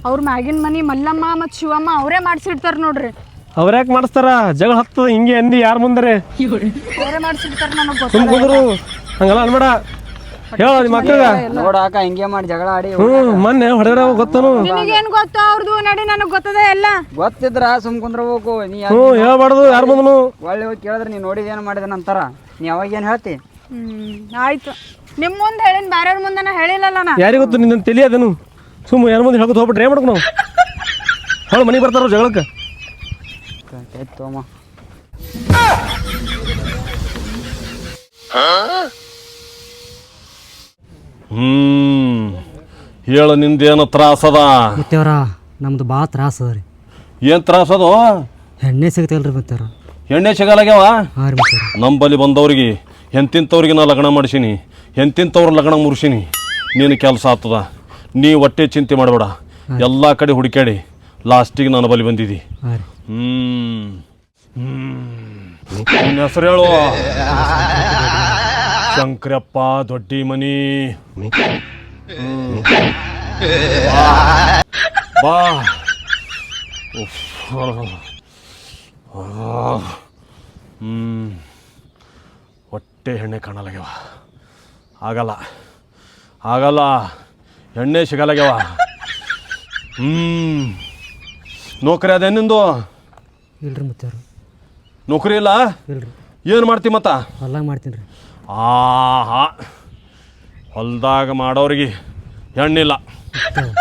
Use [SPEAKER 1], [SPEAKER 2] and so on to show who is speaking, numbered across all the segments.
[SPEAKER 1] ಅವ್ರ ಮ್ಯಾಗಿನ ಮನಿ ಮಲ್ಲಮ್ಮ ಮತ್ತು ಶಿವಮ್ಮ ಅವರೇ ಮಾಡಿಸಿಡ್ತಾರ ನೋಡ್ರಿ.
[SPEAKER 2] ಅವ್ರ್ಯಾಕೆ ಮಾಡಿಸ್ತಾರ? ಜಗಳ ಹತ್ತದ ಹಿಂಗೆ ಅಂದಿ ಯಾರ ಮುಂದರೆ?
[SPEAKER 1] ಅವರೇ ಮಾಡಿಸಿಡ್ತಾರ. ನನಗೆ
[SPEAKER 2] ಸುಮ್ ಕುಂದ್ರು ಹಂಗಲ್ಲ ಅನ್ಬೇಡ. ಹೇಳ ಮಕ್ಕಳ
[SPEAKER 3] ನೋಡಾಕ ಹಿಂಗೆ ಮಾಡಿ ಜಗಳ ಆಡಿ
[SPEAKER 2] ಮೊನ್ನೆ ಹೊಡೆದ್ರ ಗೊತ್ತನು?
[SPEAKER 1] ನಿನಗೇನು ಗೊತ್ತ ಅವ್ರದ್ದು ನಡಿ? ನನಗೆ ಗೊತ್ತದ ಎಲ್ಲ.
[SPEAKER 3] ಗೊತ್ತಿದ್ರ ಸುಮ್ ಕುಂದ್ರಬೇಕು. ನೀ
[SPEAKER 2] ಹೇಳ್ಬಾರ್ದು ಯಾರ ಮುಂದನು.
[SPEAKER 3] ಒಳ್ಳೆ ಹೋಗಿ ಕೇಳಿದ್ರೆ ನೀ ನೋಡಿದೇನು ಮಾಡಿದ ನಂತರ ನೀ ಅವಾಗ ಏನು ಹೇಳ್ತಿ?
[SPEAKER 1] ಆಯ್ತು, ನಿಮ್ಮ ಮುಂದೆ ಹೇಳಿನ, ಬೇರೆಯವ್ರ ಮುಂದೆ ಹೇಳಿಲ್ಲಲ್ಲ ನಾ.
[SPEAKER 2] ಯಾರಿಗೆ ಗೊತ್ತು ನಿನ್ನ ತಲಿ ಅದನು? ಸುಮ್ಮ ಯಾರ ಮುಂದೆ ಹೇಳ್ಕೊತ ಹೋಗ್ಬಿಟ್ರೆ ಏನ್ ಮಾಡ್ಕೊ ನಾವು? ಹೊಳ ಮನೆಗೆ ಬರ್ತಾರ ಜಗಳಕ್ಕೆ.
[SPEAKER 3] ತೋಮ
[SPEAKER 4] ಹೇಳ ನಿಂದೇನು ತ್ರಾಸದ?
[SPEAKER 5] ಮತ್ತೇವ್ರ ನಮ್ದು ಭಾಳ ತ್ರಾಸ ಅದ ರೀ.
[SPEAKER 4] ಏನು ತ್ರಾಸದು?
[SPEAKER 5] ಎಣ್ಣೆ ಸಿಗ್ತಾಯಿಲ್ರಿ ಮತ್ತೇವ್ರ.
[SPEAKER 4] ಎಣ್ಣೆ ಸಿಗಲಾಗ್ಯಾವ?
[SPEAKER 5] ಹಾಂ ರೀ ಮತ್ತೇವ್ರ.
[SPEAKER 4] ನಂಬಲ್ಲಿ ಬಂದವ್ರಿಗೆ ಎಂತಿಂಥವ್ರಿಗೆ ನಾ ಲಗ್ನ ಮಾಡಿಸೀನಿ, ಎಂತಿಂಥವ್ರ ಲಗ್ನ ಮುರ್ಸೀನಿ. ನೀನು ಕೆಲಸ ಆಗ್ತದ. ನೀ ಹೊಟ್ಟೆ ಚಿಂತೆ ಮಾಡಬೇಡ. ಎಲ್ಲ ಕಡೆ ಹುಡುಕ್ಯಾಡಿ ಲಾಸ್ಟಿಗೆ ನನ್ನ ಬಳಿ ಬಂದಿದ್ದಿ.
[SPEAKER 5] ಹಾಂ ರೀ.
[SPEAKER 4] ನಿನ್ನ ಹೆಸರು ಹೇಳು. ಶಂಕರಪ್ಪ ದೊಡ್ಡಿ ಮನಿ. ಬಾ. ಹೊಟ್ಟೆ ಎಣ್ಣೆ ಕಾಣಲಾಗ್ಯವ. ಆಗಲ್ಲ ಆಗಲ್ಲ, ಎಣ್ಣೆ ಸಿಗಲಾಗ್ಯವ. ನೌಕರಿ ಅದೇ ನಿಂದು?
[SPEAKER 5] ಇಲ್ರಿ ಮತ್ತೇವ್ರ.
[SPEAKER 4] ನೌಕರಿ ಇಲ್ಲ?
[SPEAKER 5] ಇಲ್ರಿ.
[SPEAKER 4] ಏನು ಮಾಡ್ತಿ ಮತ್ತ?
[SPEAKER 5] ಹೊಲ್ದಾಗ ಮಾಡ್ತೀನಿ ರೀ.
[SPEAKER 4] ಹೊಲ್ದಾಗ ಮಾಡೋರಿಗೆ ಹೆಣ್ಣಿಲ್ಲ,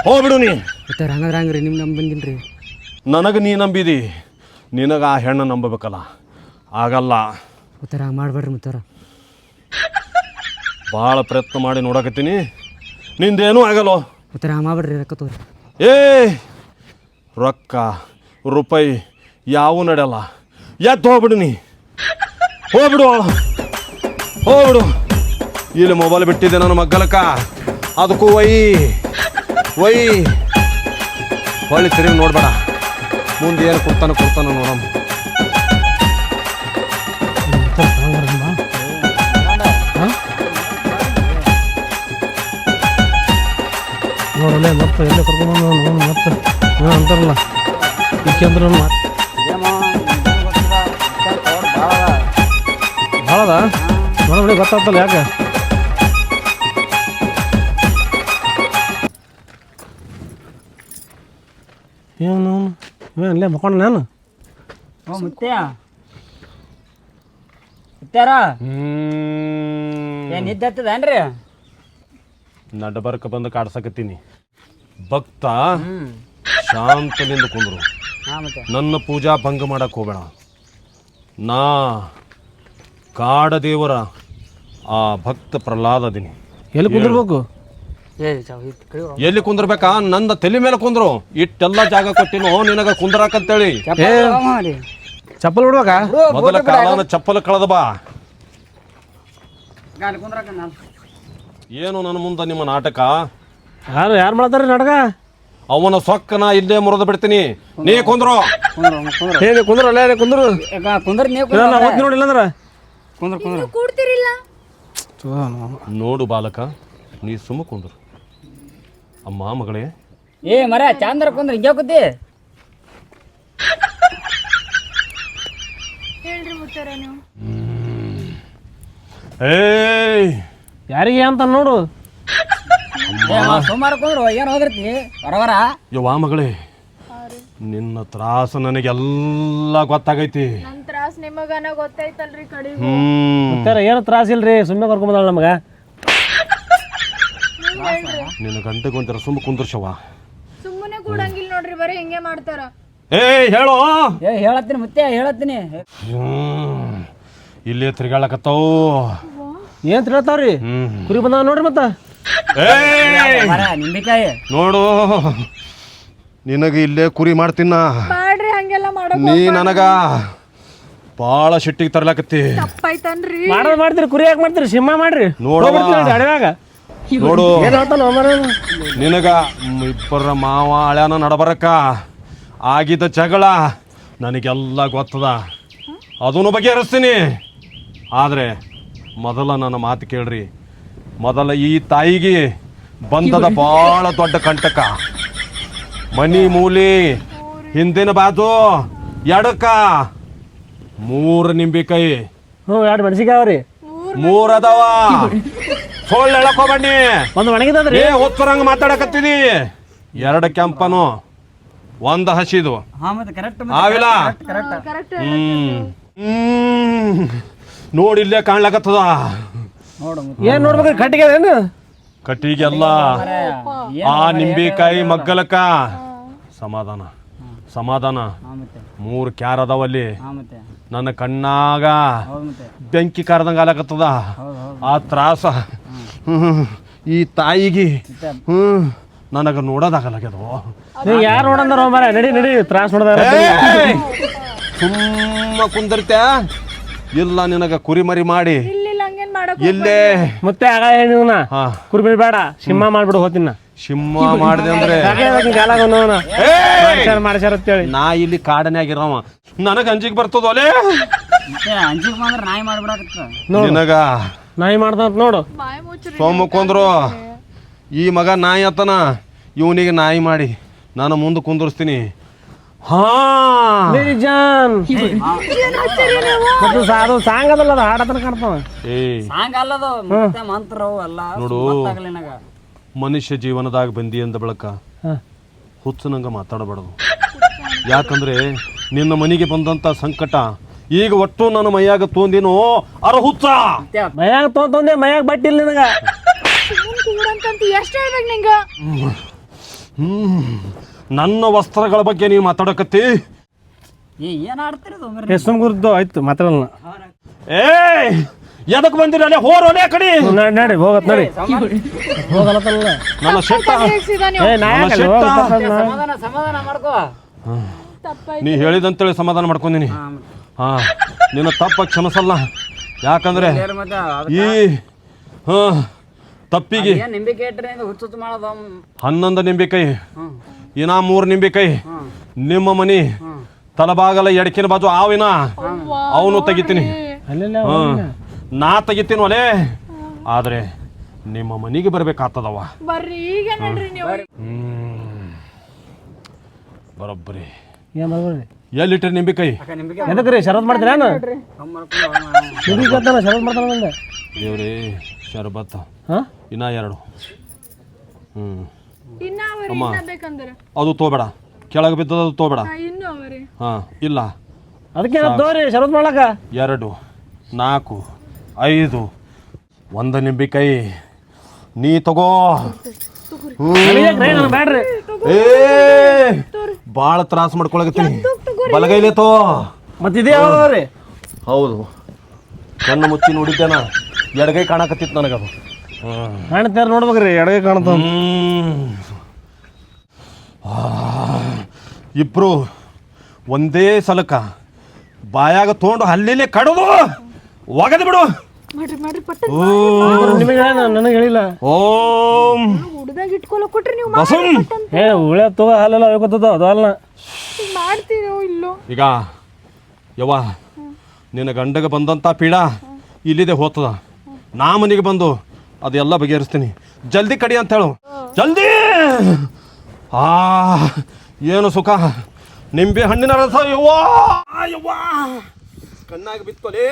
[SPEAKER 4] ಹೋಗ್ಬಿಡು ನೀ.
[SPEAKER 5] ಮತ್ತೇವ್ರ ಹಂಗಂದ್ರೆ ಹಂಗೆ ರೀ, ನಿಮ್ಮ ನಂಬಿ ಬಂದಿನಿ ರೀ.
[SPEAKER 4] ನನಗೆ ನೀ ನಂಬಿದಿ, ನಿನಗೆ ಆ ಹೆಣ್ಣು ನಂಬಬೇಕಲ್ಲ. ಆಗಲ್ಲ.
[SPEAKER 5] ಮತ್ತೇವ್ರ ಹಂಗೆ ಮಾಡಬೇಡ್ರಿ ಮತ್ತೇವ್ರ.
[SPEAKER 4] ಭಾಳ ಪ್ರಯತ್ನ ಮಾಡಿ ನೋಡಕತ್ತೀನಿ, ನಿಂದೇನೂ ಆಗಲ್ಲೋ.
[SPEAKER 5] ಮತ್ತೇವ್ರ ಹಂಗೆ ಮಾಡ್ಬೇಡ್ರಿ, ರೊಕ್ಕ ತಗೋರಿ.
[SPEAKER 4] ರೊಕ್ಕ ರೂಪಾಯಿ ಯಾವೂ ನಡೆಯಲ್ಲ. ಎದ್ದು ಹೋಗ್ಬಿಡು ನೀ, ಹೋಗ್ಬಿಡು ಹೋಗ್ಬಿಡು. ಇಲ್ಲಿ ಮೊಬೈಲ್ ಬಿಟ್ಟಿದ್ದೆ ನನ್ನ ಮಗ್ಗಲಕ್ಕ, ಅದಕ್ಕೂ ಒಯ್ ಹೊಳ್ಳಿ ತಿರುಗಿ ನೋಡ್ಬೇಡ. ಮುಂದೆ ಏನು ಕೊಡ್ತಾನ ನೋಡಮ್ಮ.
[SPEAKER 2] ನೋಡಲ್ಲ ಮತ್ತೆ ಎಲ್ಲ ಕರ್ಕೊಂಡು ಮತ್ತೆ ಅಂತಾರಲ್ಲ ಈಕೆಂದ್ರೆ ಭಾಳದ ನೋಡಬೇಡಿ ಗೊತ್ತಾಗ್ತಲ್ಲ ಯಾಕೆ. ಏನು ಅಲ್ಲೇ ಮಕ್ಕೊಂಡು ನಾನು
[SPEAKER 3] ನಿದ್ದತ್ತದೇನ್ರಿ?
[SPEAKER 4] ನಡಬರ್ಕ ಬಂದು ಕಾಡ್ಸಕತ್ತೀನಿ. ಭಕ್ತ ಶಾಂತಲಿಂದ ಕುಂದ್ರು. ನನ್ನ ಪೂಜಾ ಭಂಗ ಮಾಡಕ್ಕೆ ಹೋಗಬೇಡ. ನಾ ಕಾಡದೇವರ ಆ ಭಕ್ತ ಪ್ರಹ್ಲಾದ ಅದೀನಿ.
[SPEAKER 2] ಎಲ್ಲಿ ಕುಂದಿರ್ಬೇಕು?
[SPEAKER 4] ಎಲ್ಲಿ ಕುಂದ್ರಬೇಕಾ? ನನ್ನ ತಲೆ ಮೇಲೆ ಕುಂದ್ರು. ಇಟ್ಟೆಲ್ಲ ಜಾಗ ಕೊಟ್ಟಿನೋ ನಿನಗ ಕುಂದ್ರಾಕಂತೇಳಿ.
[SPEAKER 2] ಚಪ್ಪಲ್ ಬಿಡ್ಬೇಕಾ?
[SPEAKER 4] ಮೊದಲ ಕಾಲನ ಚಪ್ಪಲ್ ಕಳೆದ ಬಾ. ಏನು ನನ್ನ ಮುಂದೆ ನಿಮ್ಮ ನಾಟಕ?
[SPEAKER 2] ಯಾರು ಮಾಡ್ತಾರ ನಾಟಕ?
[SPEAKER 4] ಅವನ ಸೊಕ್ಕನ ಇಲ್ಲೇ ಮುರಿದು ಬಿಡ್ತೀನಿ. ನೀ ಕುಂದ್ರು.
[SPEAKER 2] ಕುಂದ್ರು ಅಲ್ಲೇ ಕುಂದ್ರು. ನೋಡಿ ಇಲ್ಲಂದ್ರ
[SPEAKER 1] ಕೂಡ್ತಿರಿಲ್ಲ.
[SPEAKER 4] ನೋಡು ಬಾಲಕ, ನೀ ಸುಮ್ಮ ಕುಂದ್ರು. ಅಮ್ಮ ಮಗಳೇ,
[SPEAKER 3] ಮರ ಚಾಂದ್ರ ಕುಂದ್ರ ಹಿಂಗೆ ಕೂತಿ.
[SPEAKER 1] ಹೇಳ್ರಿ ಮುತ್ತಾರ ನೀವು.
[SPEAKER 2] ಯಾರಿಗೆ ಅಂತ ನೋಡು.
[SPEAKER 3] ಸೋಮವಾರ ಕುಂದ್ರು ಏನು ಹೋಗಿರ್ತಿ ಬರವರ.
[SPEAKER 4] ಯವ್ವ ಮಗಳೇ, ನಿನ್ನ ತ್ರಾಸ ನನಗೆಲ್ಲ ಗೊತ್ತಾಗೈತಿ.
[SPEAKER 1] ನನ್ನ ತ್ರಾಸ ನಿಮಗನ ಗೊತ್ತೈತಲ್ರಿ ಕಡೆ.
[SPEAKER 2] ಏನು ತ್ರಾಸ ಇಲ್ರಿ, ಸುಮ್ಮನೆ ಕರ್ಕೊಂಬಂದಾಳ ನಮಗ.
[SPEAKER 4] ನಿನ್ನ ಗಂಟೆಗೆ ಒಂಥರ ಸುಮ್ಮ ಕುಂದ್ರಶವ.
[SPEAKER 1] ಸುಮ್ಮನೆ ಕೂಡಂಗಿಲ್ಲ ನೋಡ್ರಿ, ಬರೀ ಹಿಂಗೆ ಮಾಡ್ತಾರ.
[SPEAKER 4] ಹೇಳೋ.
[SPEAKER 3] ಹೇಳತ್ತೀನಿ ಮತ್ತೆ ಹೇಳತ್ತೀನಿ.
[SPEAKER 4] ಇಲ್ಲೇ ತಿರ್ಗಾಳಕತ್ತಾವು.
[SPEAKER 2] ಏನ್ ತಿಳ್ತಾವ್ರಿ? ಕುರಿ ಬಂದಾವ ನೋಡ್ರಿ. ಮತ್ತ
[SPEAKER 3] ನಿಂಬಿಕಾಯಿ
[SPEAKER 4] ನೋಡು, ನಿನಗೆ ಇಲ್ಲೇ ಕುರಿ ಮಾಡ್ತೀನ.
[SPEAKER 1] ಮಾಡ್ರಿ ಹಂಗೆಲ್ಲ ಮಾಡೋ.
[SPEAKER 4] ನೀ ನನಗ ಭಾಳ ಸಿಟ್ಟಿಗೆ ತರ್ಲಾಕತ್ತಿ.
[SPEAKER 1] ತಪ್ಪಾಯ್ತನ್ರಿ.
[SPEAKER 2] ಮಾಡೋದು ಮಾಡ್ತೀರಿ, ಕುರಿ ಯಾಕೆ ಮಾಡ್ತೀರಿ? ಸಿಂಹ ಮಾಡ್ರಿ. ಅಡವ್ಯಾಗ
[SPEAKER 4] ನೋಡು, ನಿನಗ ಇಬ್ಬರ ಮಾವ ಹಳ್ಯಾನ ನಡಬರಕ್ಕ ಆಗಿದ್ದ ಜಗಳ ನನಗೆಲ್ಲ ಗೊತ್ತದ. ಅದನ್ನು ಬಗೆಹರಿಸ್ತೀನಿ. ಆದರೆ ಮೊದಲ ನನ್ನ ಮಾತು ಕೇಳ್ರಿ. ಮೊದಲ ಈ ತಾಯಿಗೆ ಬಂದದ ಭಾಳ ದೊಡ್ಡ ಕಂಟಕ. ಮನಿ ಮೂಲಿ ಹಿಂದಿನ ಬಾಜು ಎಡಕ್ಕ 3 ನಿಂಬಿಕಾಯಿ.
[SPEAKER 2] ಹ್ಞೂ 2 ಮೆಣಸಿಕಾಯಿ ಅವ್ರಿ.
[SPEAKER 4] 3 ಅದಾವ. ಸೋಳ್ಳು ಹೇಳಕ್ಕೋ ಬನ್ನಿ.
[SPEAKER 2] ಒಂದು ಒಣಗಿದ್ರಿ.
[SPEAKER 4] ಹೊತ್ತರಂಗ ಮಾತಾಡಕತ್ತಿದಿ. 2 ಕೆಂಪನು 1 ಹಸಿದು.
[SPEAKER 3] ಹಾ ಮತ್ತೆ ಕರೆಕ್ಟ್
[SPEAKER 4] ಆವಿಲ್ಲ.
[SPEAKER 3] ಕರೆಕ್ಟ್
[SPEAKER 4] ನೋಡಿ ಇಲ್ಲೇ ಕಾಣ್ಲಕತ್ತದ.
[SPEAKER 3] ನೋಡು
[SPEAKER 2] ಏನ್ ನೋಡ್ಬೇಕ್ರಿ ಕಟ್ಟಿಗೆ ಏನು
[SPEAKER 4] ಕಟ್ಟಿಗೆಲ್ಲ ಆ ನಿಂಬಿಕಾಯಿ ಮಗ್ಗಲಕ್ಕ ಸಮಾಧಾನ ಸಮಾಧಾನ. 3 ಕ್ಯಾರ್ ಅದಾವಲ್ಲಿ. ನನ್ನ ಕಣ್ಣಾಗ ಬೆಂಕಿ ಕಾರ್ದಂಗ ಆಲಕತ್ತದ. ಆ ತ್ರಾಸ ಈ ತಾಯಿಗೆ ನನಗ ನೋಡೋದಾಗಲಾಗ್ಯದೋ.
[SPEAKER 2] ನೀವು ಯಾರು ನೋಡಂದಾರ ಮಾರ ನಡಿ ನಡಿ ತ್ರಾಸ ನೋಡದ.
[SPEAKER 4] ಸುಮ್ಮ ಕುಂದಿರ್ತ್ಯಾ ಇಲ್ಲ ನಿನಗ ಕುರಿಮರಿ ಮಾಡಿ ಇಲ್ಲೇ
[SPEAKER 2] ಮತ್ತೆ ಆಗ ನೀವನ ಕುರ್ಬಿಡ್ ಬೇಡ ಸಿಂಹ ಮಾಡ್ಬಿಡು ಹೋತಿನ.
[SPEAKER 4] ಸಿಂಹ ಮಾಡಿದೆ ಅಂದ್ರೆ
[SPEAKER 2] ಮಾಡ್ಸ್ಯಾರ ಅಂತೇಳಿ
[SPEAKER 4] ನಾ ಇಲ್ಲಿ ಕಾಡನ್ಯಾಗಿರವ ನನಗ ಅಂಜಿಗೆ ಬರ್ತದ ಅಲೇ.
[SPEAKER 3] ಅಂಜಿಗೆ ಬಂದ್ರೆ ನಾಯಿ ಮಾಡ್ಬಿಡಕತ್ತ
[SPEAKER 4] ನಿನಗ
[SPEAKER 2] ನಾಯಿ ಮಾಡ್ದಂತ ನೋಡು.
[SPEAKER 4] ಸೋಮಕ್ಕೊಂದ್ರು ಈ ಮಗ ನಾಯಿ ಅತ್ತನ ಇವನಿಗೆ ನಾಯಿ ಮಾಡಿ ನಾನು ಮುಂದೆ ಕುಂದರ್ಸ್ತೀನಿ. ಹಾ
[SPEAKER 2] ಅದು ಸಾಂಗ್ ಅದಲ್ಲ ಅದು ಹಾಡತನ ಕಾಣ್ತಾವ.
[SPEAKER 3] ಸಾಂಗ್ ಅಲ್ಲದು ಮಂತ್ರ ಅಲ್ಲ
[SPEAKER 4] ನೋಡು ಮನುಷ್ಯ ಜೀವನದಾಗ ಬಂದಿ ಅಂದ ಬಳಕ ಹುಚ್ಚನಂಗ ಮಾತಾಡಬಾರ್ದು. ಯಾಕಂದ್ರೆ ನಿನ್ನ ಮನೆಗೆ ಬಂದಂತ ಸಂಕಟ ಈಗ ಒಟ್ಟು ನನ್ನ ಮೈಯಾಗ ತೊಂದೇನೋ ಅರ ಹುಚ್ಚ.
[SPEAKER 2] ಮೈಯಾಗ ತೊಂದೆ ಮೈಯಾಗ ಬಟ್ಟಿ ಇಲ್ಲ ನಿನಗ.
[SPEAKER 1] ಎಷ್ಟು ಹೇಳ್ಬೇಕು ನಿಂಗ?
[SPEAKER 4] ನನ್ನ ವಸ್ತ್ರಗಳ ಬಗ್ಗೆ ನೀವು ಮಾತಾಡಕತ್ತಿ.
[SPEAKER 3] ಏನ್ ಆಡ್ತಿರೋದು
[SPEAKER 2] ಸುಮ್ ಗುರ್ದು ಆಯ್ತು ಮಾತಾಡಲ್ಲ.
[SPEAKER 4] ಎದಕ್ ಬಂದಿರಲ್ಲ ಹೋರೋಲೆ ಕಡಿ
[SPEAKER 2] ನಡಿ ಹೋಗತ್ ನಡಿ ಹೋಗಲ್ಲ.
[SPEAKER 4] ನನ್ನ ಶೆಟ್ಟ
[SPEAKER 3] ಸಮಾಧಾನ ಮಾಡ್ಕೋ.
[SPEAKER 4] ನೀ ಹೇಳಿದಂತೇಳಿ ಸಮಾಧಾನ ಮಾಡ್ಕೊಂದಿನಿ. ಹಾ ನಿನ್ನ ತಪ್ಪ ಕ್ಷಮಿಸಲ್ಲ. ಯಾಕಂದ್ರೆ ಈ ತಪ್ಪಿಗೆ
[SPEAKER 3] ನಿಂಬಿಕೆ ಇಟ್ರೆ ಹುಚ್ಚು ಮಾಡೋದು
[SPEAKER 4] 11 ನಿಂಬಿಕಾಯಿ ಇನ್ನ 3 ನಿಂಬಿಕಾಯಿ ನಿಮ್ಮ ಮನಿ ತಲಬಾಗಲ ಎಡಕಿನ ಬಾಜು ಆವಿನ ಅವನು ತೆಗಿತೀನಿ. ನಾ ತೆಗಿತೀನಿ ಒಲೆ. ಆದ್ರೆ ನಿಮ್ಮ ಮನಿಗೆ ಬರ್ಬೇಕಾಗ್ತದವ. ಬರೋಬ್ಬರಿ ಎಲ್ಲಿಟ್ರಿ ನಿಂಬಿಕಾಯಿ?
[SPEAKER 2] ಎದಕ್ರಿ ಶರತ್ ಮಾಡ್ತೀರಾ? ಶರತ್ ಮಾಡ್ತಾನ
[SPEAKER 4] ದೇವ್ರಿ ಶರಬತ್ ಇನ್ನ 2. ಅಮ್ಮ ಅದು ತೋಬೇಡ, ಕೆಳಗೆ ಬಿದ್ದದ ಅದು ತೋಬೇಡ. ಹಾ ಇಲ್ಲ
[SPEAKER 2] ಅದಕ್ಕೆ ತೋರಿ ಶರತ್ ಮಾಡ್ಲಕ
[SPEAKER 4] 2 4 5 1 ನಿಂಬಿಕಾಯಿ ನೀ ತಗೋ.
[SPEAKER 2] ಬ್ಯಾಡ್ರಿ
[SPEAKER 4] ಬಾಳ ತ್ರಾಸ ಮಾಡ್ಕೊಳಕತ್ತೀನಿ. ಬಲಗೈಲೇ ತೋ
[SPEAKER 2] ಮತ್ತಿದೇವ್ರಿ.
[SPEAKER 4] ಹೌದು ಕಣ್ಣು ಮುಚ್ಚಿ ನೋಡಿದ್ದೇನ ಎಡಗೈ ಕಾಣಕತ್ತಿತ್ತು ನನಗದು.
[SPEAKER 2] ಕಾಣ್ತಾರ ನೋಡ್ಬೇಕ್ರಿ ಎಡಗೈ ಕಾಣ್ತ.
[SPEAKER 4] ಇಬ್ರು ಒಂದೇ ಸಲಕ ಬಾಯಾಗ ತೊಗೊಂಡು ಹಲ್ಲಿನೇ ಕಡದು ಒಗದು ಬಿಡು.
[SPEAKER 2] ನನಗೆ ಹೇಳಿಲ್ಲ.
[SPEAKER 4] ಓಂ
[SPEAKER 2] ಉಳೆ ತಗೋ ಹಾಲೆಲ್ಲ ಹೋಗ್ತದ ಅದು ಅಲ್ಲ.
[SPEAKER 4] ಈಗ ಯವ್ವ ನಿನ್ನ ಗಂಡಗೆ ಬಂದಂತ ಪೀಡ ಇಲ್ಲಿದೆ ಹೋಗ್ತದ. ನಾ ಮನೆಗೆ ಬಂದು ಅದೆಲ್ಲ ಬಗೆಹರಿಸ್ತೀನಿ. ಜಲ್ದಿ ಕಡಿ ಅಂತ ಹೇಳು. ಜಲ್ದಿ. ಏನು ಸುಖ ನಿಂಬೆ ಹಣ್ಣಿನ ರಸ. ಯವ್ವಾ ಯವ್ವಾ ಕಣ್ಣಾಗ ಬಿತ್ತಲೇ.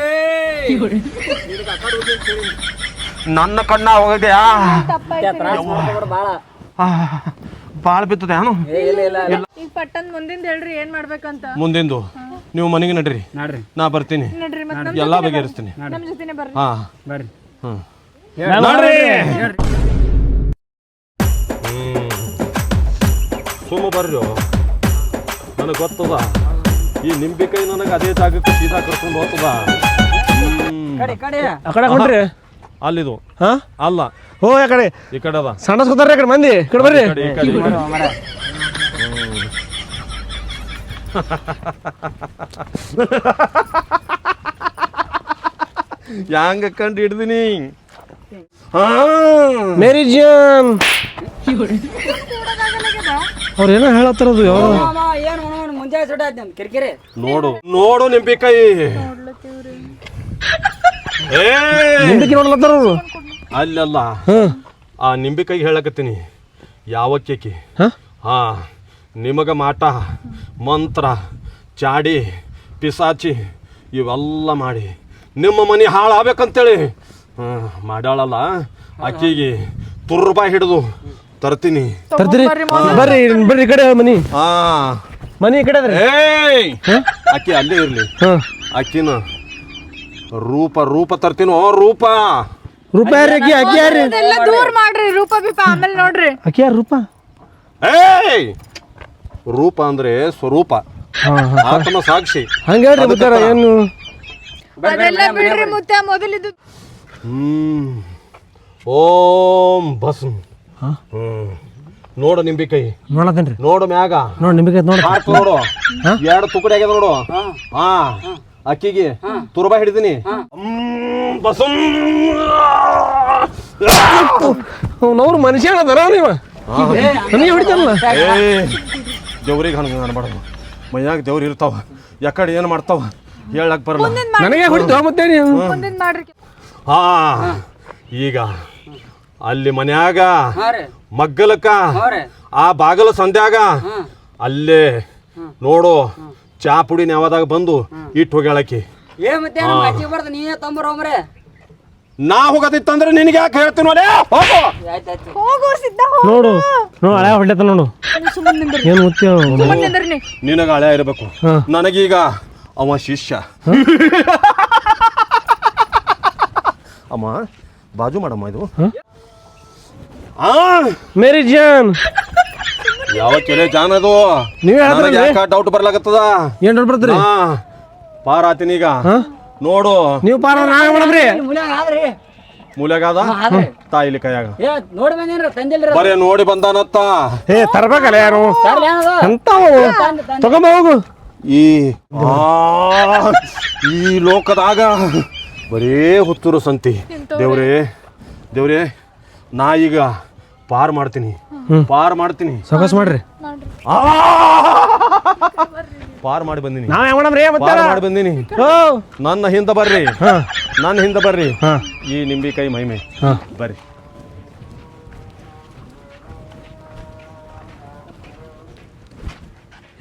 [SPEAKER 4] ನನ್ನ ಕಣ್ಣ ಹೋಗಿದ್ಯಾ? ಬಾಳ ಬಿತ್ತದೆ ಏನು? ಮುಂದಿಂದು ನೀವು ಮನೆಗೆ ನಡ್ರಿ, ನಾ ಬರ್ತೀನಿ, ಎಲ್ಲಾ ಬಗೆಹರಿಸ್ತೀನಿ. ಹಾ
[SPEAKER 3] ಬರ್ರಿ.
[SPEAKER 4] ಸುಮ್ಮ ಬರ್ರಿ. ನನಗೆ ಗೊತ್ತದ ಈ ನಿಂಬಿಕಾಯಿ ನನಗೆ ಅದೇ ಜಾಗಕ್ಕೆ ಸೀದಾ ಕರ್ಕೊಂಡು ಹೋಗ್ತದ.
[SPEAKER 2] ಆ ಕಡೆ ಕೊಡ್ರಿ.
[SPEAKER 4] ಅಲ್ಲಿದು ಅಲ್ಲ
[SPEAKER 2] ಹೋ ಆ ಕಡೆ
[SPEAKER 4] ಈ ಕಡೆ ಅದ.
[SPEAKER 2] ಸಣ್ಣ ಸುತ್ತಾರ ಕಡೆ ಮಂದಿ ಈ ಕಡೆ ಬರ್ರಿ.
[SPEAKER 4] ಯಾಂಗ ಕಂಡು ಹಿಡ್ದಿನಿ.
[SPEAKER 2] ಮೇರಿ ಜಾನ್ ಅವ್ರ ಏನೋ ಹೇಳತ್ತಾರದು.
[SPEAKER 3] ಮುಂಜಾನೆ ಸುಡ ಕಿರಿಕಿರಿ
[SPEAKER 4] ನೋಡು ನೋಡು ನಿಂಬಿಕಾಯಿ
[SPEAKER 2] ನೋಡ್ಲತ್ತಾರ
[SPEAKER 4] ಅಲ್ಲಲ್ಲ. ಆ ನಿಂಬಿಕಾಯಿ ಹೇಳಕತ್ತೀನಿ ಯಾವ ಕೇಕಿ. ಹಾ ನಿಮಗೆ ಮಾಟ ಮಂತ್ರ ಚಾಡಿ ಪಿಸಾಚಿ ಇವೆಲ್ಲ ಮಾಡಿ ನಿಮ್ಮ ಮನೆ ಹಾಳಾಗಬೇಕಂತೇಳಿ ಮಾಡ್ಯಾಳಲ್ಲ ಆಕಿಗೆ ತುರ್ಬಾ ಹಿಡಿದು ತರ್ತೀನಿ.
[SPEAKER 2] ತರ್ತೀರಿ? ಬರ್ರಿ ಬರ್ರಿ ಈ ಕಡೆ ಮನಿ ಮನಿ ಈ ಕಡೆ ಅದ್ರಿ.
[SPEAKER 4] ಆಕಿ ಅಲ್ಲೇ ಇರ್ಲಿ. ಆಕಿನ ರೂಪ ತರ್ತೀನೋ ರೂಪ.
[SPEAKER 2] ರೂಪ ಯಾರಿ? ಅಕ್ಕಿ ಯಾರಿ?
[SPEAKER 1] ಅದೆಲ್ಲ ದೂರ ಮಾಡ್ರಿ ರೂಪ ಬಿಪ ಆಮೇಲೆ ನೋಡ್ರಿ.
[SPEAKER 2] ಅಕ್ಕಿ ಯಾರು ರೂಪ?
[SPEAKER 4] ರೂಪ ಅಂದ್ರೆ ಸ್ವರೂಪ, ಆತ್ಮ ಸಾಕ್ಷಿ.
[SPEAKER 2] ಹಂಗ ಹೇಳ್ರಿ ಮುತ್ತಾರ. ಏನು
[SPEAKER 1] ಅದೆಲ್ಲ ಬಿಡ್ರಿ ಮುತ್ತ ಮೊದಲಿದ್ದು.
[SPEAKER 4] ಓಂ ಭಸ್ಮ್. ನೋಡು ನಿಂಬಿಕಾಯಿ
[SPEAKER 2] ನೋಡತೇನ್ರಿ.
[SPEAKER 4] ನೋಡು ಮ್ಯಾಗ
[SPEAKER 2] ನೋಡಿ ನಿಂಬಿಕಾಯಿ ನೋಡ
[SPEAKER 4] ನೋಡು. ಎರಡು ತುಕಡಿ ಆಗ್ಯದ ನೋಡು. ಅಕ್ಕಿಗೆ ತುರ್ಬಾ ಹಿಡಿದೀನಿ. ಭಸ್ಮ್.
[SPEAKER 2] ಅವ್ನವ್ರು ಮನುಷ್ಯ ಅದಾರ ನೀವ ನನಗೆ ಹೊಡಿತಾರಲ್ಲ.
[SPEAKER 4] ದೇವ್ರಿಗೆ ಹಂಗ ಅನ್ಬಾರ್ದು. ಮೈಯಾಗ ದೇವ್ರು ಇರ್ತಾವ, ಯಾಕಡೆ ಏನು ಮಾಡ್ತಾವ ಹೇಳಕ್ ಬರಲ್ಲ.
[SPEAKER 2] ನನಗೆ ಹೊಡಿತಾವ ಮತ್ತೆ ನೀವು
[SPEAKER 1] ಮುಂದಿನ ಮಾಡ್ರಿ.
[SPEAKER 4] ಈಗ ಅಲ್ಲಿ ಮನ್ಯಾಗ ಮಗ್ಗಲಕ್ಕ ಆ ಬಾಗಲ ಸಂಧ್ಯಾಗ ಅಲ್ಲೇ ನೋಡು ಚಾ ಪುಡಿ ನ್ಯಾವದಾಗ ಬಂದು ಇಟ್ಟು ಹೋಗ್ಯಾಳಕಿ. ನಾ ಹೋಗದಿತ್ತಂದ್ರೆ ನಿನಗೆ ಯಾಕೆ ಹೇಳ್ತೀನಿ?
[SPEAKER 1] ಹೋಗೋ ಸಿದ್ಧ
[SPEAKER 2] ನೋಡು ನೋಡು ಹಳೆ ಹೊಡ್ಲತ್ತ ನೋಡು. ಏನು ಮುತ್ತಿ
[SPEAKER 4] ನಿನಗ ಹಳೆ ಇರಬೇಕು, ನನಗೀಗ ಅವ ಶಿಷ್ಯ. ಅಮ್ಮ ಬಾಜು ಮಾಡಮ್ಮ ಇದು.
[SPEAKER 2] ಮೇರಿ ಜಾನ್
[SPEAKER 4] ಯಾವ ಕೆಲೆ ಜಾನ್ ಅದು?
[SPEAKER 2] ನೀವೇ
[SPEAKER 4] ಡೌಟ್ ಬರ್ಲಾಗತ್ತದ.
[SPEAKER 2] ಏನ್ ಡೌಟ್ ಬರ್ತೀರಿ?
[SPEAKER 4] ಪಾರ ಆತೀನೀಗ ನೋಡು.
[SPEAKER 2] ನೀವು ಪಾರ ನಾಗ ಮಾಡಮ್ರಿ.
[SPEAKER 4] ಮೂಲೆಗಾದ ತಾಯಿಲಿ ಕೈಯಾಗ
[SPEAKER 3] ನೋಡಿ ಬಂದೇನ್ರ ತಂದಿಲ್ರಿ.
[SPEAKER 4] ಬರೇ ನೋಡಿ ಬಂದಾನತ್ತ.
[SPEAKER 2] ತರ್ಬೇಕಲ್ಲ ಯಾರು ಎಂತಾವು ತಗೊಂಬ ಹೋಗು.
[SPEAKER 4] ಈ ಲೋಕದಾಗ ಬರೇ ಹುತ್ತೂರು ಸಂತಿ. ದೇವ್ರೇ ನಾ ಈಗ ಪಾರ್ ಮಾಡ್ತೀನಿ.
[SPEAKER 2] ಸೊಗಸ್ ಮಾಡ್ರಿ.
[SPEAKER 4] ಪಾರ್ ಮಾಡಿ ಬಂದಿನಿ.
[SPEAKER 2] ಮಾಡಿ
[SPEAKER 4] ಬಂದಿನಿ. ನನ್ನ ಹಿಂದೆ ಬರ್ರಿ. ಈ ನಿಂಬಿಕಾಯಿ ಮಹಿಮೆ ಬರ್ರಿ.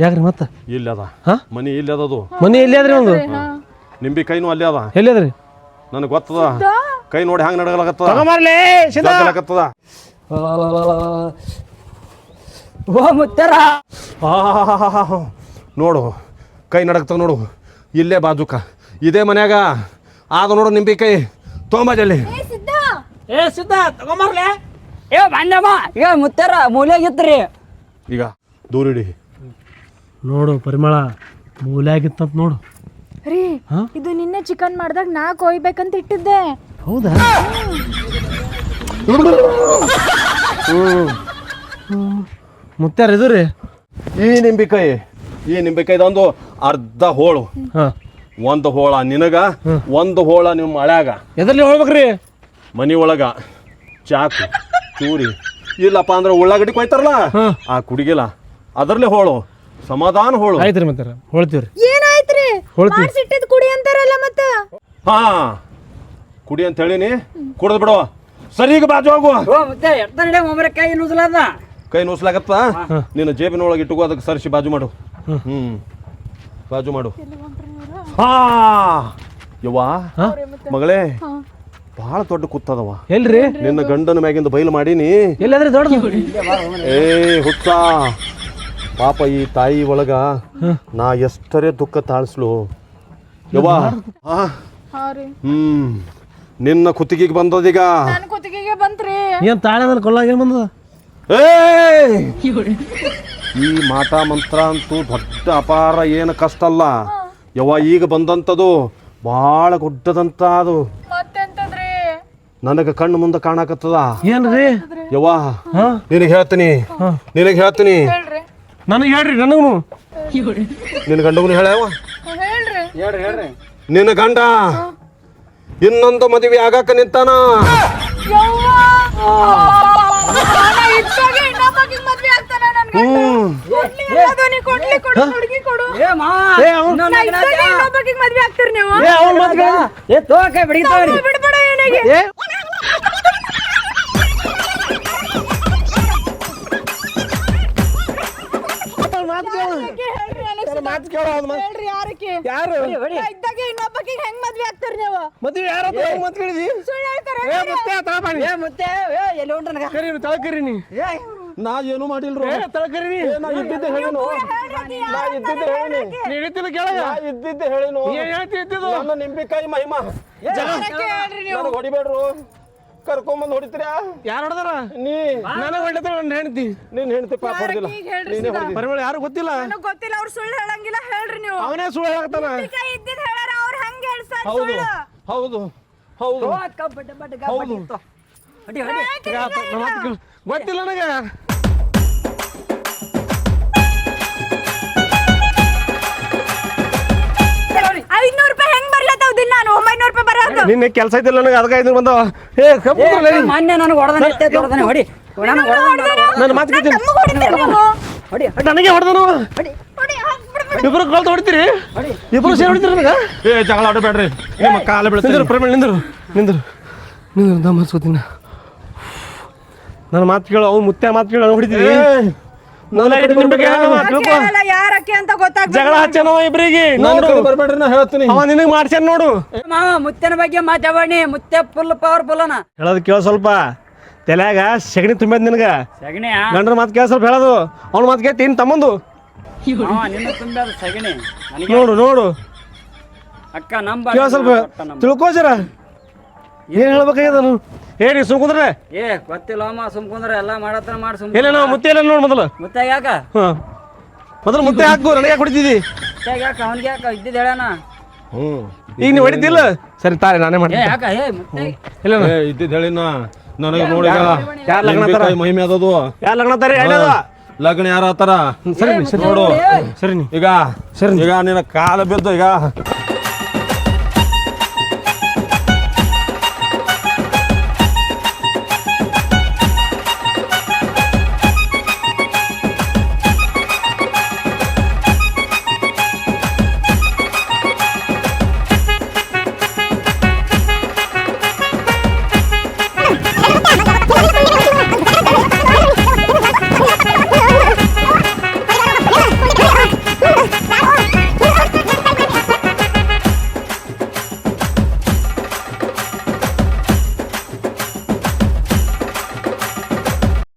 [SPEAKER 2] ಯಾಕ್ರಿ ಮತ್ತ
[SPEAKER 4] ಇಲ್ಲಿ ಅದ ಮನಿ, ಇಲ್ಲಿ ಅದದು
[SPEAKER 2] ಮನಿ. ಎಲ್ಲಿ ಅದ್ರಿ ಒಂದು
[SPEAKER 4] ನಿಂಬಿಕಾಯಿನೂ ಅಲ್ಲಿ ಅದ.
[SPEAKER 2] ಎಲ್ಲಿ ಅದ್ರಿ?
[SPEAKER 4] ನನಗೆ ಗೊತ್ತದ. ಕೈ ನೋಡಿ ಹ್ಯಾಂಗ ನಡಗಲಾಗತ್ತದ. ನೋಡು ಕೈ ನಡಕ್ತದ ನೋಡು. ಇಲ್ಲೇ ಬಾಜುಕ ಇದೇ ಮನ್ಯಾಗ ಆದ ನೋಡು ನಿಂಬಿಕಾಯಿ. ತೊಂಬ ಜಲ್ಲಿ.
[SPEAKER 3] ಈಗ ಮುತ್ತಾರ ಮೂಲೆಯಾಗಿತ್ರಿ.
[SPEAKER 4] ಈಗ ದೂರಿಡಿ
[SPEAKER 2] ನೋಡು ಪರಿಮಳ ಮೂಲೆಯಾಗಿತ್ತಂತ ನೋಡು.
[SPEAKER 1] ರೀ ಇದು ನಿನ್ನೆ ಚಿಕನ್ ಮಾಡ್ದಾಗ ನಾ ಕೊಯ್ಬೇಕಂತ ಇಟ್ಟಿದ್ದೆ.
[SPEAKER 2] ಹೌದಾ? ಮುತ್ತಾರ ಇದು ರೀ
[SPEAKER 4] ಈ ನಿಂಬಿಕಾಯಿದೊಂದು ಅರ್ಧ ಹೋಳು. ಒಂದು ಹೋಳ ನಿನಗ, ಒಂದು ಹೋಳ ನಿಮ್ಮ ಮಳ್ಯಾಗ.
[SPEAKER 2] ಎದ್ರಲ್ಲಿ ಹೋಗ್ಬೇಕ್ರಿ?
[SPEAKER 4] ಮನಿ ಒಳಗ ಚಾಕು ಚೂರಿ ಇಲ್ಲಪ್ಪ ಅಂದ್ರೆ ಉಳ್ಳಾಗಡ್ಡಿ ಕೊಯ್ತಾರಲ್ಲ ಆ ಕುಡಿಗಿಲ್ಲ ಅದರ್ಲೆ ಹೋಳು. ಸಮಾಧಾನ ಹೋಳು.
[SPEAKER 2] ಆಯ್ತ್ರಿ ಮತ್ತೆ ಹೊಳ್ತೀವ್ರಿ.
[SPEAKER 1] ಏನಾಯ್ತ್ರಿ? ಮಾಡಿಸಿಟ್ಟಿದ್ ಕುಡಿ ಅಂತಾರಲ್ಲ ಮತ್ತ.
[SPEAKER 4] ಕುಡಿ ಅಂತ ಹೇಳಿನಿ, ಕುಡ್ದು ಬಿಡು. ಸರಿಗ ಬಾಜು ಹೋಗು. ಕೈ ನೂಸ್ಲಾಗತ್ತ. ನಿನ್ನ ಜೇಬಿನೊಳಗೆ ಇಟ್ಟುಕೋ, ಅದಕ್ಕೆ ಸರಿಸಿ ಬಾಜು ಮಾಡು. ಬಾಜು ಮಾಡು. ಯವ್ವಾ ಮಗಳೇ ಬಹಳ ದೊಡ್ಡ ಕುತ್ತದವ.
[SPEAKER 2] ಎಲ್ರಿ?
[SPEAKER 4] ನಿನ್ನ ಗಂಡನ ಮ್ಯಾಗಿಂದ ಬಯಲು ಮಾಡೀನಿ.
[SPEAKER 2] ಎಲ್ಲಾದ್ರಿ ದೊಡ್ಡ?
[SPEAKER 4] ಹುಚ್ಚ ಪಾಪ ಈ ತಾಯಿ ಒಳಗ ನಾ ಎಷ್ಟರೇ ದುಃಖ ತಾಳಿಸ್ಲು ಯವ್ವಾ. ನಿನ್ನ ಕುತ್ತಿಗೆಗೆ ಬಂದದೀಗ.
[SPEAKER 1] ನನ್ನ ಕುತ್ತಿಗೆಗೆ ಬಂತ್ರಿ.
[SPEAKER 2] ಏನ್ ತಾಳೆ ಕೊಲ್ಲಾಗ ಏನ್ ಬಂದದ?
[SPEAKER 4] ಈ ಮಾಟ ಮಂತ್ರ ಅಂತೂ ದೊಡ್ಡ ಅಪಾರ ಏನು ಕಷ್ಟ ಅಲ್ಲ ಯವ್ವ. ಈಗ ಬಂದಂಥದ್ದು ಭಾಳ ಗುಡ್ಡದಂತ ಅದು. ನನಗೆ ಕಣ್ಣು ಮುಂದೆ ಕಾಣಕತ್ತದ.
[SPEAKER 2] ಏನ್ರಿ
[SPEAKER 4] ಯವ್ವ ನಿನಗೆ ಹೇಳ್ತೀನಿ.
[SPEAKER 2] ನನಗೆ ಹೇಳ್ರಿ. ನನಗೂ
[SPEAKER 4] ನಿನ್ನ ಗಂಡಗೂ ಹೇಳವ. ನಿನ್ನ ಗಂಡ ಇನ್ನೊಂದು ಮದುವೆ ಆಗಾಕ ನಿಂತಾನ.
[SPEAKER 2] ಮಾತು ಕೇಳೋ
[SPEAKER 1] ಹೇಳ್ರಿ ಯಾರಕ್ಕೆ
[SPEAKER 2] ಯಾರು
[SPEAKER 1] ಇದ್ದಾಗ ಇನ್ನೊಬ್ಬಕ್ಕೆ ಹೆಂಗ್ ಮದ್ವೆ ಆಗ್ತಾರ ನೀವು
[SPEAKER 2] ಮದ್ವೆ ಯಾರ ಮಾತು ಕೇಳಿದಿ
[SPEAKER 1] ಸುಳ್ಳು ಹೇಳ್ತಾರೆ
[SPEAKER 2] ಏ ಮುತ್ತೆ ತಳಪಾಣಿ
[SPEAKER 3] ಮತ್ತೆ ಎಲ್ಲಿ ಹೊಂಟ್ರ ನನಗ
[SPEAKER 2] ಕರೀನಿ ತಳಕರೀನಿ
[SPEAKER 4] ನಾ ಏನು ಮಾಡಿಲ್ರು
[SPEAKER 2] ತಳಕರೀನಿ
[SPEAKER 4] ನಾ ಇದ್ದಿದ್ದೆ ಹೇಳಿನು ನಾ ಇದ್ದಿದ್ದೆ ಹೇಳಿನಿ
[SPEAKER 2] ನೀ ಹೇಳ್ತಿಲ್ಲ ಕೇಳಗ
[SPEAKER 4] ನಾ ಇದ್ದಿದ್ದೆ ಹೇಳಿನು
[SPEAKER 2] ಏನ್ ಹೇಳ್ತಿ ಇದ್ದಿದ್ದು
[SPEAKER 4] ನನ್ನ ನಿಂಬಿಕಾಯಿ ಮಹಿಮಾ ನನಗೆ ಹೊಡಿಬೇಡ್ರು ಕರ್ಕೊಂಬಂದು ಹೊಡಿತೀರಾ
[SPEAKER 2] ಯಾರು ಹೊಡೆದಾರ
[SPEAKER 4] ನೀ
[SPEAKER 2] ನನಗೆ ಹೊಡೆದ ನನ್ನ ಹೆಂಡತಿ
[SPEAKER 4] ನೀನ್ ಹೆಂಡತಿ ಪಾಪ ಹೊಡೆದಿಲ್ಲ ನೀನೇ ಹೊಡೆದಿ
[SPEAKER 2] ಪರಿಮಳ ಯಾರು ಗೊತ್ತಿಲ್ಲ
[SPEAKER 1] ನನಗ್ ಗೊತ್ತಿಲ್ಲ ಅವ್ರು ಸುಳ್ಳು ಹೇಳಂಗಿಲ್ಲ ಹೇಳ್ರಿ ನೀವು
[SPEAKER 2] ಅವನೇ ಸುಳ್ಳು ಹೇಳಕ್ತಾನ
[SPEAKER 1] ಇದ್ದಿದ್ ಹೇಳಾರ ಅವ್ರು ಹಂಗ ಹೇಳ್ಸಾರ
[SPEAKER 4] ಹೌದು ಹೌದು ಹೌದು ಹೌದು
[SPEAKER 2] ಗೊತ್ತಿಲ್ಲ ನನಗೆ
[SPEAKER 1] ₹500 ಹೆಂಗ್ ಬರ್ಲತ್ತಾವ್ ದಿನ ನಾನು ₹900 ಬರೋದು
[SPEAKER 2] ನಿನ್ನೆ ಕೆಲಸ ಐತಿಲ್ಲ ನನಗೆ ಅದಕ್ಕೆ 500 ಬಂದವ ಏ ಕಬ್ಬು
[SPEAKER 3] ಮೊನ್ನೆ ನನಗೆ ಹೊಡೆದಾನೆ ಹೊಡಿ
[SPEAKER 2] ನನ್ನ ಮಾತು ಕೇಳ್ತೀನಿ
[SPEAKER 1] ನಮಗ್ ಹೊಡಿತೀರ ನೀವು
[SPEAKER 3] ಹೊಡಿ
[SPEAKER 2] ನನಗೆ ಹೊಡೆದನು
[SPEAKER 1] ಹೊಡಿ ಹಾಕ್ಬಿಡ್ಬೇಡಿ
[SPEAKER 2] ಇಬ್ರು ಕಲ್ತು ಹೊಡಿತೀರಿ ಇಬ್ರು ಸೇರಿ ಹೊಡಿತೀರಿ ನನಗೆ
[SPEAKER 4] ಏ ಜಗಳ ಆಡಬೇಡ್ರಿ ನಿಮ್ಮ ಕಾಲ
[SPEAKER 2] ನಿಂದ್ರು
[SPEAKER 4] ಬೀಳ್ತೀನಿ
[SPEAKER 2] ಪ್ರಮೇಳ್ ನಿಂದ್ರು ನಿಂದ್ರು ನಿಂದ್ರು ದಮ್ ಹಚ್ಕೋತೀನಿ ನನ್ನ ಮಾತು ಕೇಳು ಅವ್ನು ಮುತ್ತೆ ಮಾತು ಕೇಳು ಹೊಡಿತೀವಿ
[SPEAKER 1] ಯಾರಕ್ಕೆ ಅಂತ ಗೊತ್ತಾಗ್ತದೆ
[SPEAKER 2] ಜಗಳ ಹಚ್ಚನವ ಇಬ್ರಿಗೆ ನೋಡು
[SPEAKER 4] ಬರ್ಬೇಡ್ರಿ ನಾ ಹೇಳ್ತೀನಿ
[SPEAKER 2] ಅವ ನಿನಗೆ ಮಾಡ್ಸ್ಯಾನ ನೋಡು
[SPEAKER 3] ಮಾವ ಮುತ್ತನ ಬಗ್ಗೆ ಮಾತಾಡಿ ಮುತ್ತೆ ಫುಲ್ ಪವರ್ಫುಲ್ ಅನ
[SPEAKER 2] ಹೇಳೋದು ಕೇಳ ಸ್ವಲ್ಪ ತಲೆಯಾಗ ಸಗಣಿ ತುಂಬೈದ್ ನಿನಗ
[SPEAKER 3] ಸಗಣಿ
[SPEAKER 2] ಗಂಡ್ರ ಮಾತು ಕೇಳ ಸ್ವಲ್ಪ ಹೇಳೋದು ಅವ್ನ ಮಾತು ಕೇಳ್ತಿ ಇನ್ ತಮ್ಮಂದು
[SPEAKER 3] ನಿನ್ನ ತುಂಬ ಸಗಣಿ ನನಗೆ
[SPEAKER 2] ನೋಡು ನೋಡು
[SPEAKER 3] ಅಕ್ಕ ನಂಬ
[SPEAKER 2] ಕೇಳ ಸ್ವಲ್ಪ ತಿಳ್ಕೋಜರ ಏನ್ ಹೇಳ್ಬೇಕಾಗ್ಯದ ನಾನು ಏನಿ ಸುಮ್ಕುಂದ್ರೆ
[SPEAKER 3] ಏ ಗೊತ್ತಿಲ್ಲ ಅಮ್ಮ ಸುಮ್ಕುಂದ್ರ ಎಲ್ಲ ಮಾಡತ್ರ ಮಾಡಿ ಸುಮ್
[SPEAKER 2] ಎಲ್ಲ ನಾವು ಮುತ್ತೆ ಎಲ್ಲ ನೋಡು ಮೊದಲು
[SPEAKER 3] ಮುತ್ತೆ ಯಾಕ
[SPEAKER 2] ಹಾ ಮೊದಲು ಮುತ್ತೆ ಹಾಕು ನನಗೆ ಹೊಡಿತಿದ್ದಿ
[SPEAKER 3] ಮುತ್ತೆ ಯಾಕ ಅವನಿಗೆ ಯಾಕ ಇದ್ದಿದ್ದು ಹೇಳಣ
[SPEAKER 2] ಈಗ ನೀವು ಹೊಡಿತಿಲ್ಲ ಸರಿ ತಾರೆ ನಾನೇ
[SPEAKER 3] ಏ
[SPEAKER 2] ಮಾಡ್ತೀನಿ
[SPEAKER 3] ಯಾಕ ಏ ಮುತ್ತೆ
[SPEAKER 2] ಇಲ್ಲ
[SPEAKER 4] ಇದ್ದಿದ್ದು ಹೇಳಿನ ನನಗೆ ನೋಡಿ
[SPEAKER 2] ಯಾರ್ ಲಗ್ನ ತರ?
[SPEAKER 4] ಮಹಿಮೆ ಅದದು
[SPEAKER 2] ಯಾರು ಲಗ್ನ ತಾರೆ ಹೇಳದ
[SPEAKER 4] ಲಗ್ನ ಯಾರ ಆತರ
[SPEAKER 2] ಸರಿ ಸರಿ
[SPEAKER 4] ನೋಡು
[SPEAKER 2] ಸರಿ ನೀ
[SPEAKER 4] ಈಗ
[SPEAKER 2] ಸರಿ.
[SPEAKER 4] ಈಗ ನಿನ್ನ ಕಾಲ ಬಿದ್ದು ಈಗ